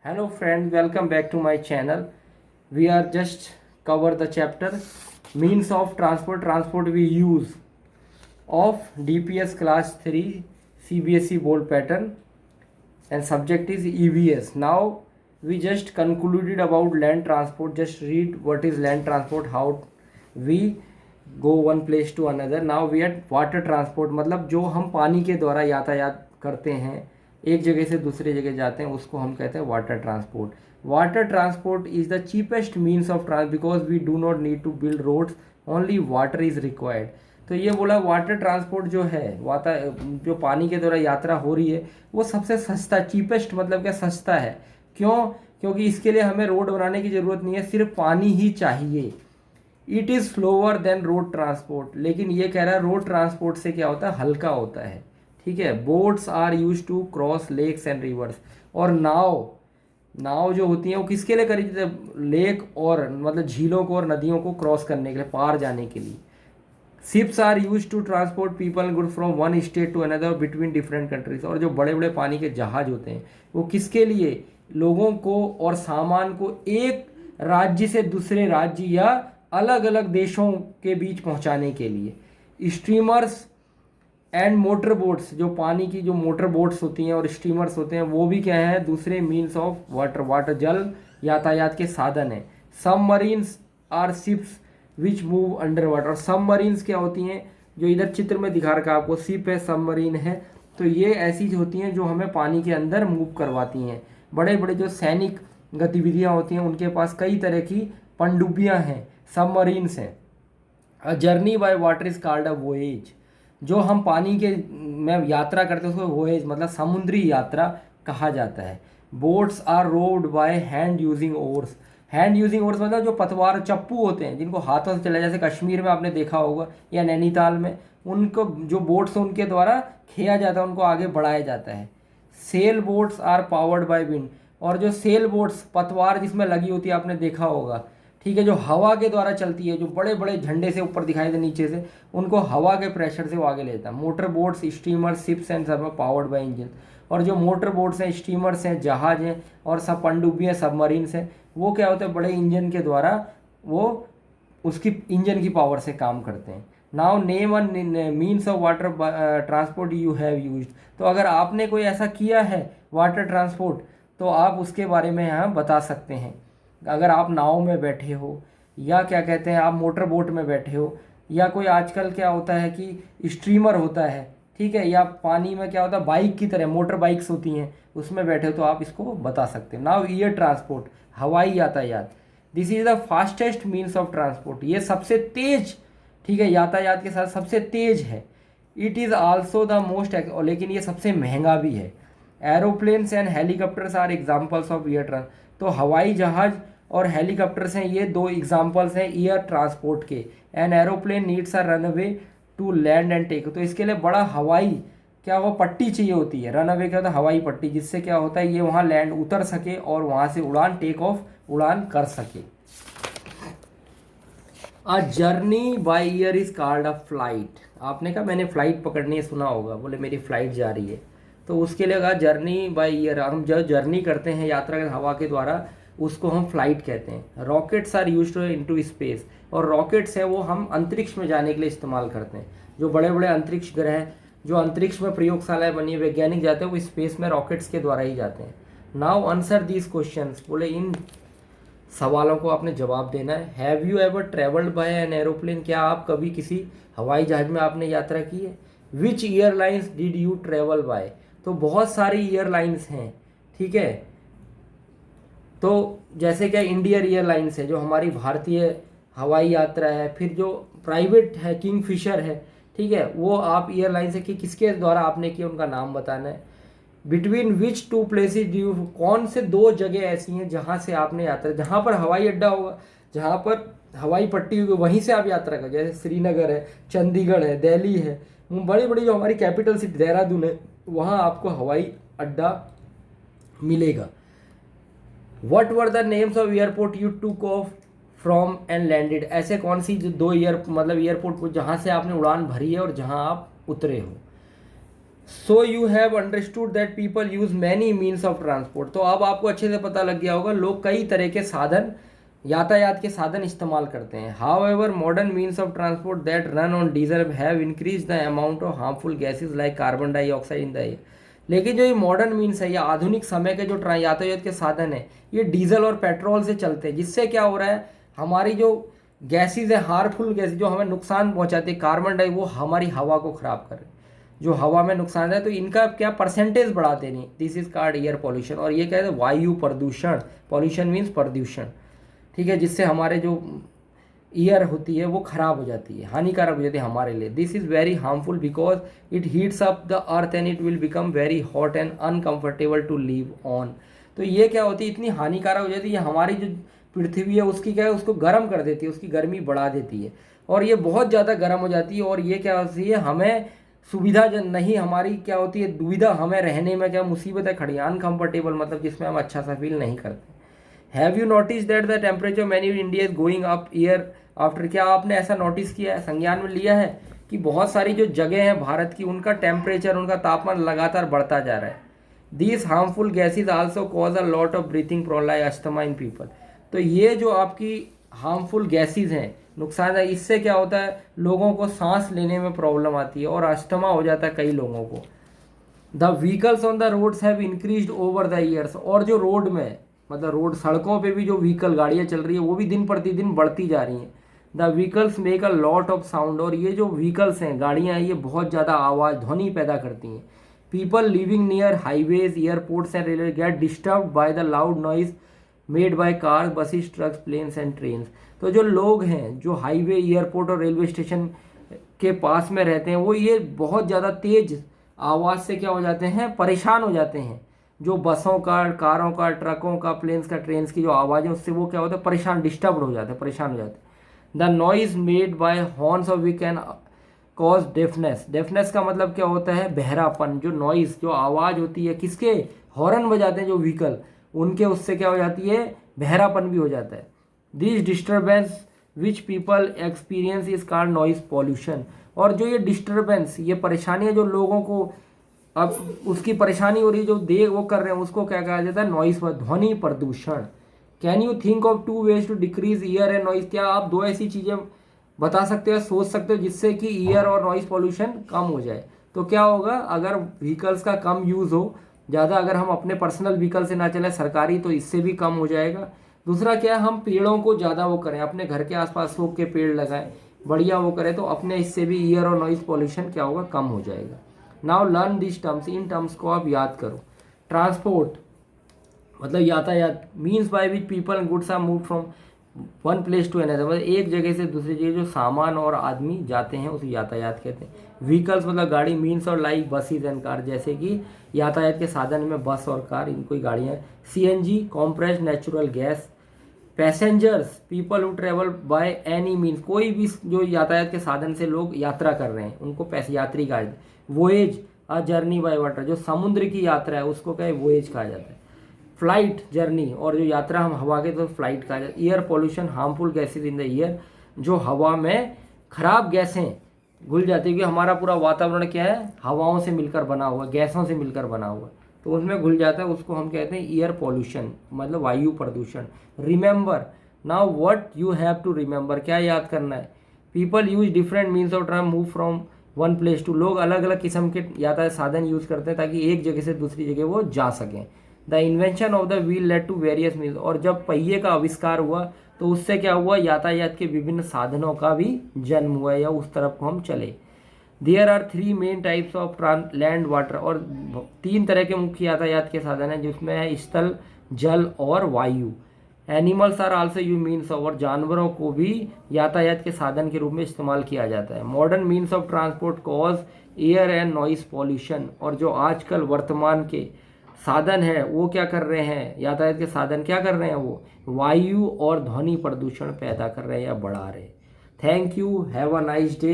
Hello friend, welcome back to my channel. We are just cover the chapter means of transport we use of DPS class 3 CBSE board pattern and subject is EVS. Now we just concluded about land transport. Just read what is land transport, how we go one place to another. Now we are water transport, मतलब जो हम पानी के द्वारा यातायात करते हैं, एक जगह से दूसरी जगह जाते हैं, उसको हम कहते हैं water transport. Water transport is the cheapest means of trans because we do not need to build roads, only water is required. तो ये बोला वाटर ट्रांसपोर्ट जो है, जो पानी के द्वारा यात्रा हो रही है, वो सबसे सस्ता, चीपेस्ट मतलब क्या, सस्ता है. क्यों? क्योंकि इसके लिए हमें रोड बनाने की ज़रूरत नहीं है, सिर्फ पानी ही चाहिए. It is slower then road transport. लेकिन ये कह रहा है रोड ट्रांसपोर्ट से क्या होता है, हल्का होता है. ठीक है. Boats are use to cross lakes and rivers. और नाव जो होती हैं वो किसके लिए करी जाती है, लेक और मतलब झीलों को और नदियों को क्रॉस करने के लिए, पार जाने के लिए. Ships are use to transport people good from one state to another between different countries. और जो बड़े बड़े पानी के जहाज होते हैं वो किसके लिए, लोगों को और सामान को एक राज्य से दूसरे राज्य या अलग अलग देशों के बीच पहुंचाने के लिए. स्टीमर्स एंड मोटर बोट्स, जो पानी की जो मोटर बोट्स होती हैं और स्टीमर्स होते हैं, वो भी क्या है, दूसरे मीन्स ऑफ वाटर जल यातायात के साधन है. Submarines are ships which move under water. Submarines क्या होती हैं, जो इधर चित्र में दिखा रखा आपको, शिप है, सबमरीन है, तो ये ऐसी होती हैं जो हमें पानी के अंदर मूव करवाती हैं. बड़े बड़े जो सैनिक गतिविधियाँ होती हैं उनके पास कई तरह की पनडुब्बियाँ हैं, सबमरीन्स हैं. A journey by water is called a voyage. जो हम पानी के में यात्रा करते हैं उसको वोएज मतलब समुद्री यात्रा कहा जाता है. Boats are rowed by hand using oars. Hand using oars मतलब जो पतवार चप्पू होते हैं जिनको हाथों से चला, जैसे कश्मीर में आपने देखा होगा या नैनीताल में, उनको जो बोट्स हैं उनके द्वारा खेया जाता है, उनको आगे बढ़ाया जाता है. Sail boats are powered by wind. और जो सेल बोट्स, पतवार जिसमें लगी होती है, आपने देखा होगा, ठीक है, जो हवा के द्वारा चलती है, जो बड़े बड़े झंडे से ऊपर दिखाई दे नीचे से, उनको हवा के प्रेशर से वो आगे लेता है. Motor boats, steamer, ships and सब पावर्ड बाय इंजन. और जो मोटर बोट्स हैं, स्टीमर्स हैं, जहाज हैं और सब पनडुब्बियाँ, सबमरीन्स हैं, वो क्या होते हैं, बड़े इंजन के द्वारा वो उसकी इंजन की पावर से काम करते हैं. Now name one means of water transport you have use. तो अगर आपने कोई ऐसा किया है वाटर ट्रांसपोर्ट, तो आप उसके बारे में यहाँ बता सकते हैं. अगर आप नाव में बैठे हो, या क्या कहते हैं, आप मोटर बोट में बैठे हो, या कोई आजकल क्या होता है कि स्ट्रीमर होता है, ठीक है, या पानी में क्या होता है, बाइक की तरह मोटर बाइक्स होती हैं, उसमें बैठे हो, तो आप इसको बता सकते हैं. नाउ एयर ट्रांसपोर्ट, हवाई यातायात. This is the fastest means of transport. ये सबसे तेज, ठीक है, यातायात के साथ सबसे तेज है. It is also the most, लेकिन ये सबसे महंगा भी है. Aeroplanes and helicopters are examples of air trans. तो हवाई जहाज और हेलीकॉप्टर्स हैं, ये दो एग्जाम्पल्स हैं एयर ट्रांसपोर्ट के. An aeroplane needs a runway to land and take. तो इसके लिए बड़ा हवाई क्या वो पट्टी चाहिए होती है. रनवे क्या होता है, हवाई पट्टी, जिससे क्या होता है ये वहाँ लैंड उतर सके और वहाँ से उड़ान टेक ऑफ उड़ान कर सके. A journey by air is called a flight. आपने कहा मैंने फ्लाइट पकड़नी है, सुना होगा, बोले मेरी फ्लाइट जा रही है, तो उसके लिए कहा जर्नी बाय एयर. हम जब जर्नी करते हैं, यात्रा करते हवा के द्वारा, उसको हम फ्लाइट कहते हैं. Rockets are used into space. और रॉकेट्स हैं वो हम अंतरिक्ष में जाने के लिए इस्तेमाल करते हैं. जो बड़े बड़े अंतरिक्ष ग्रह, जो अंतरिक्ष में प्रयोगशालाएं बनी है, वैज्ञानिक जाते हैं वो स्पेस में रॉकेट्स के द्वारा ही जाते हैं. Now answer these questions. बोले इन सवालों को आपने जवाब देना है. Have you ever travelled by an aeroplane. क्या आप कभी किसी हवाई जहाज में आपने यात्रा की है. Which airlines did you travel by. तो बहुत सारी एयरलाइंस हैं, ठीक है. तो जैसे क्या इंडियन एयरलाइंस है जो हमारी भारतीय हवाई यात्रा है, फिर जो प्राइवेट है किंगफिशर है, ठीक है, वो आप एयरलाइंस है कि किसके द्वारा आपने किया, उनका नाम बताना है. Between which two places do you, कौन से दो जगह ऐसी हैं जहाँ से आपने यात्रा, जहाँ पर हवाई अड्डा होगा, जहाँ पर हवाई पट्टी होगी, वहीं से आप यात्रा कर. जैसे श्रीनगर है, चंडीगढ़ है, दिल्ली है, बड़ी बड़ी जो हमारी कैपिटल सिटी देहरादून है, वहाँ आपको हवाई अड्डा मिलेगा. What were the names of airport you took of from and landed. ऐसे कौन सी जो दो मतलब एयरपोर्ट जहाँ से आपने उड़ान भरी है और जहाँ आप उतरे हो. So you have understood that people use many means of transport. तो अब आपको अच्छे से पता लग गया होगा लोग कई तरह के साधन, यातायात के साधन इस्तेमाल करते हैं। How ever modern means of transport that run on diesel have increase the amount of harmful gases like carbon dioxide in the air. लेकिन जो ये मॉडर्न मीन्स है या आधुनिक समय के जो यातायात के साधन है ये डीजल और पेट्रोल से चलते हैं, जिससे क्या हो रहा है हमारी जो गैसेज है, हार्मफुल गैसेज जो हमें नुकसान पहुंचाते हैं, कार्बन डाई, वो हमारी हवा को खराब कर रहे हैं, जो हवा में नुकसान है। तो इनका क्या परसेंटेज बढ़ाते नहीं, this is called air pollution. और ये कहते हैं वायु प्रदूषण, पॉल्यूशन मीन्स प्रदूषण, ठीक है, जिससे हमारे जो ईयर होती है वो खराब हो जाती है, हानिकारक हो जाती है हमारे लिए। This is very harmful because it heats up the earth and it will become very hot and uncomfortable to live on. तो ये क्या होती है, इतनी हानिकारक हो जाती है, हमारी जो पृथ्वी है उसकी क्या है, उसको गर्म कर देती है, उसकी गर्मी बढ़ा देती है और ये बहुत ज़्यादा गर्म हो जाती है। और ये क्या होती है, हमें सुविधा नहीं, हमारी क्या होती है दुविधा, हमें रहने में क्या मुसीबतें खड़ी, अनकंफर्टेबल, मतलब जिसमें हम अच्छा सा फील नहीं करते। Have you notice that the temperature many India is going up year after. क्या आपने ऐसा नोटिस किया है, संज्ञान में लिया है कि बहुत सारी जो जगह हैं भारत की, उनका टेम्परेचर, उनका तापमान लगातार बढ़ता जा रहा है। These harmful gases also cause a lot of breathing problem like asthma in people. तो ये जो आपकी हार्मफुल गैसेज हैं, नुकसान है, इससे क्या होता है लोगों को सांस लेने में प्रॉब्लम आती है और अस्थमा हो जाता है कई लोगों को। The vehicles on the roads have increased over the years. और जो रोड में, मतलब रोड सड़कों पे भी जो व्हीकल गाड़ियाँ चल रही है वो भी दिन प्रतिदिन बढ़ती जा रही हैं। The vehicles make a lot of sound. और ये जो व्हीकल्स हैं, गाड़ियाँ हैं, ये बहुत ज़्यादा आवाज़, ध्वनि पैदा करती हैं। People living near highways, airports and railway get disturb by the loud noise made by cars, buses, trucks, planes and trains. तो जो लोग हैं जो हाईवे, एयरपोर्ट और रेलवे स्टेशन के पास में रहते हैं, वो ये बहुत ज़्यादा तेज आवाज़ से क्या हो जाते हैं, परेशान हो जाते हैं। जो बसों का, कारों का, ट्रकों का, प्लेन्स का, ट्रेन्स की जो आवाज़ है उससे वो क्या होता है, परेशान, डिस्टर्ब हो जाते हैं, परेशान हो जाते हैं। The noise made by horns of we can cause deafness. Deafness का मतलब क्या होता है, बहरापन। जो नॉइज, जो आवाज़ होती है, किसके हॉर्न बजाते हैं जो व्हीकल, उनके, उससे क्या हो जाती है, बहरापन भी हो जाता है। This disturbance which people experience is called noise pollution. और जो ये डिस्टर्बेंस, ये परेशानियाँ जो लोगों को अब उसकी परेशानी हो रही है, जो वो कर रहे हैं, उसको क्या कहा जाता है, नॉइज, ध्वनि प्रदूषण। Can you think of 2 ways to decrease ear and noise. क्या आप 2 ऐसी चीज़ें बता सकते हो, सोच सकते हो जिससे कि ईयर और नॉइज पॉल्यूशन कम हो जाए। तो क्या होगा, अगर व्हीकल्स का कम यूज़ हो, ज़्यादा अगर हम अपने पर्सनल व्हीकल से ना चलें सरकारी, तो इससे भी कम हो जाएगा। दूसरा क्या है, हम पेड़ों को ज़्यादा वो करें, अपने घर के आसपास सूख के पेड़ लगाएं, बढ़िया वो करें, तो अपने इससे भी ईयर और नॉइज पॉल्यूशन क्या होगा, कम हो जाएगा। नाउ लर्न दिस टर्म्स, इन टर्म्स को आप याद करो। ट्रांसपोर्ट मतलब यातायात, means by which people and goods are move from one place to another, मतलब एक जगह से दूसरी जगह जो सामान और आदमी जाते हैं उसे यातायात कहते हैं। व्हीकल्स मतलब गाड़ी, मीन्स और लाइक बसेज एंड कार, जैसे कि यातायात के साधन में बस और कार, इनको ही गाड़ियाँ। CNG, compressed natural gas. Passengers, people who travel by any means, कोई भी जो यातायात के साधन से लोग यात्रा कर रहे हैं उनको पैसे, यात्री कहा जाता है। Voyage, a journey by water, जो समुद्र की यात्रा है उसको क्या है, वोएज कहा जाता है। फ्लाइट, जर्नी, और जो यात्रा हम हवा के, तो फ्लाइट कहा जाता है। Air pollution, harmful gases in the air, जो हवा में खराब गैसें घुल जाती है, क्योंकि हमारा पूरा वातावरण क्या है, हवाओं से मिलकर बना हुआ, गैसों से मिलकर बना हुआ, तो उसमें घुल जाता है, उसको हम कहते हैं एयर पॉल्यूशन, मतलब वायु प्रदूषण। Remember, now what you have to remember, क्या याद करना है। People use different means of transport move from one place to, लोग अलग अलग किस्म के यातायात साधन यूज करते हैं ताकि एक जगह से दूसरी जगह वो जा सकें। The invention of the wheel led to various means, और जब पहिए का आविष्कार हुआ तो उससे क्या हुआ, यातायात के विभिन्न साधनों का भी जन्म हुआ, या उस तरफ को हम चले। There are 3 main types of land water, और 3 तरह के मुख्य यातायात के साधन हैं, जिसमें है स्थल, जल और वायु। Animals are also you means, और जानवरों को भी यातायात के साधन के रूप में इस्तेमाल किया जाता है। Modern means of transport cause air and noise pollution, और जो आजकल वर्तमान के साधन है वो क्या कर रहे हैं, यातायात के साधन क्या कर रहे हैं, वो वायु और ध्वनि प्रदूषण पैदा कर रहे हैं या बढ़ा रहे हैं। Thank you, have a nice day.